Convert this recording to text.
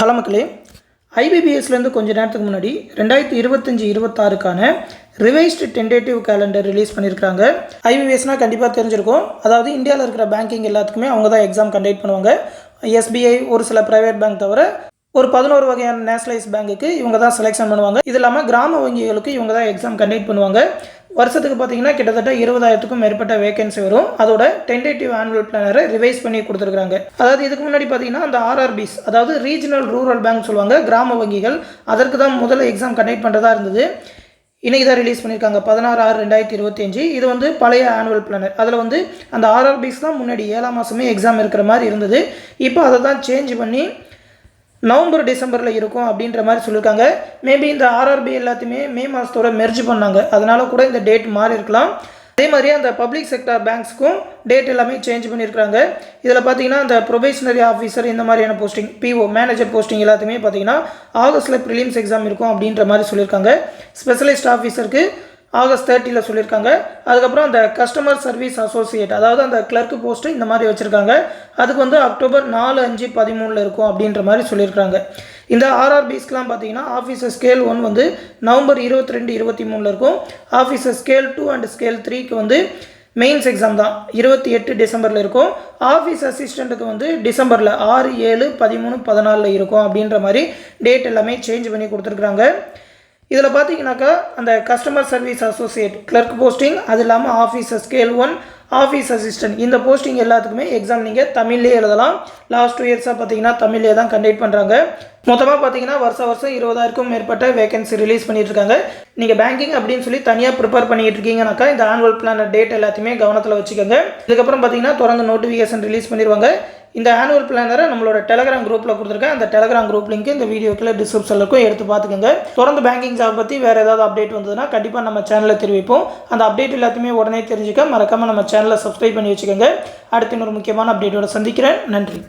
Hello மக்களே, ஐபிபிஎஸ்லேருந்து கொஞ்ச நேரத்துக்கு முன்னாடி 2025-26க்கான ரிவைஸ்டு டென்டேட்டிவ் கேலண்டர் ரிலீஸ் பண்ணியிருக்காங்க. ஐபிபிஎஸ்னால் கண்டிப்பாக தெரிஞ்சிருக்கும். அதாவது இந்தியாவில் இருக்கிற பேங்கிங் எல்லாத்துக்குமே அவங்க தான் எக்ஸாம் கண்டக்ட் பண்ணுவாங்க. எஸ்பிஐ, ஒரு சில ப்ரைவேட் பேங்க் தவிர ஒரு 11 வகையான நேஷனலைஸ் பேங்குக்கு இவங்க தான் செலெக்ஷன் பண்ணுவாங்க. இது இல்லாமல் கிராம வங்கிகளுக்கு இவங்க தான் எக்ஸாம் கண்டக்ட் பண்ணுவாங்க. வருஷத்துக்கு பார்த்தீங்கன்னா கிட்டத்தட்ட 20,000க்கும் மேற்பட்ட வேகன்சி வரும். அதோட டென்டேட்டிவ் ஆனுவல் பிளானரை ரிவைஸ் பண்ணி கொடுத்துருக்காங்க. அதாவது இதுக்கு முன்னாடி பார்த்தீங்கன்னா அந்த ஆர்ஆர்பிஸ், அதாவது ரீஜனல் ரூரல் பேங்க் சொல்லுவாங்க, கிராம வங்கிகள், அதற்கு தான் முதல்ல எக்ஸாம் கண்டக்ட் பண்ணுறதா இருந்தது. இன்றைக்கி தான் ரிலீஸ் பண்ணியிருக்காங்க 16/6/2025. இது வந்து பழைய ஆனுவல் பிளானர். அதில் வந்து அந்த ஆர்ஆர்பிஸ் தான் முன்னாடி 7ஆம் மாதமே எக்ஸாம் இருக்கிற மாதிரி இருந்தது. இப்போ அதை தான் சேஞ்ச் பண்ணி நவம்பர் டிசம்பரில் இருக்கும் அப்படின்ற மாதிரி சொல்லியிருக்காங்க. மேபி இந்த ஆர்ஆர்பி எல்லாத்தையுமே மே மாதத்தோட மெர்ஜ் பண்ணாங்க, அதனால கூட இந்த டேட் மாறி இருக்கலாம். அதே மாதிரி அந்த பப்ளிக் செக்டர் பேங்க்ஸ்க்கும் டேட் எல்லாமே சேஞ்ச் பண்ணியிருக்காங்க. இதில் பார்த்தீங்கன்னா அந்த ப்ரொபேஷனரி ஆஃபீஸர் இந்த மாதிரியான போஸ்டிங், பிஓ மேனேஜர் போஸ்டிங் எல்லாத்தையுமே பார்த்தீங்கன்னா ஆகஸ்ட்டில் ப்ரிலிம்ஸ் எக்ஸாம் இருக்கும் அப்படின்ற மாதிரி சொல்லியிருக்காங்க. ஸ்பெஷலிஸ்ட் ஆஃபீஸருக்கு ஆகஸ்ட் 30 சொல்லியிருக்காங்க. அதுக்கப்புறம் அந்த கஸ்டமர் சர்வீஸ் அசோசியேட், அதாவது அந்த கிளர்க்கு போஸ்ட்டு இந்த மாதிரி வச்சுருக்காங்க. அதுக்கு வந்து அக்டோபர் 4, 5, 13 இருக்கும் அப்படின்ற மாதிரி சொல்லியிருக்காங்க. இந்த ஆர்ஆர்பிஸ்க்கெலாம் பார்த்தீங்கன்னா ஆஃபீஸர் ஸ்கேல் 1 வந்து நவம்பர் 22, 23 இருக்கும். ஆஃபீஸர் ஸ்கேல் 2 அண்ட் ஸ்கேல் 3க்கு வந்து மெயின்ஸ் எக்ஸாம் தான் 28 டிசம்பரில் இருக்கும். ஆஃபீஸ் அசிஸ்டண்ட்டுக்கு வந்து டிசம்பரில் 6, 7, 13, 14 இருக்கும் அப்படின்ற மாதிரி டேட் எல்லாமே சேஞ்ச் பண்ணி கொடுத்துருக்குறாங்க. இதில் பார்த்தீங்கன்னாக்கா அந்த customer service associate clerk posting, அது இல்லாமல் ஆஃபீஸர் ஸ்கேல் 1, ஆஃபீஸ் அசிஸ்டன்ட், இந்த போஸ்டிங் எல்லாத்துக்குமே எக்ஸாம் நீங்கள் தமிழ்லேயே எழுதலாம். லாஸ்ட் 2 இயர்ஸாக பார்த்தீங்கன்னா தமிழ்லேயே தான் கண்டக்ட் பண்ணுறாங்க. மொத்தமாக பார்த்தீங்கன்னா வருஷம் 20,000க்கும் மேற்பட்ட வேகன்சி ரிலீஸ் பண்ணிட்டு இருக்காங்க. நீங்கள் பேங்கிங் அப்படின்னு சொல்லி தனியாக ப்ரிப்பேர் பண்ணிட்டு இருக்கீங்கன்னாக்கா இந்த ஆனுவல் பிளானர் டேட் எல்லாத்தையுமே கவனத்தில் வச்சுக்கோங்க. இதுக்கப்புறம் பார்த்தீங்கன்னா தொடர்ந்து நோட்டிஃபிகேஷன் ரிலீஸ் பண்ணிடுவாங்க. இந்த ஆனுவல் பிளானரை நம்மளோட டெலகிராம் குரூப்பில் கொடுத்துருக்கேன். அந்த டெலகிராம் குரூப் லிங்க் இந்த வீடியோக்குள்ள டிஸ்கிரிப்ஷனில் இருக்கும், எடுத்து பார்த்துக்கோங்க. தொடர்ந்து பேங்கிங் ஜாப் பற்றி வேறு ஏதாவது அப்டேட் வந்ததுன்னா கண்டிப்பாக நம்ம சேனலில் தெரிவிப்போம். அந்த அப்டேட் எல்லாத்தையுமே உடனே தெரிஞ்சுக்க மறக்காமல் நம்ம சேனலை சப்ஸ்கிரைப் பண்ணி வச்சுக்கோங்க. அடுத்து இன்னொரு முக்கியமான அப்டேட்டோட சந்திக்கிறேன். நன்றி.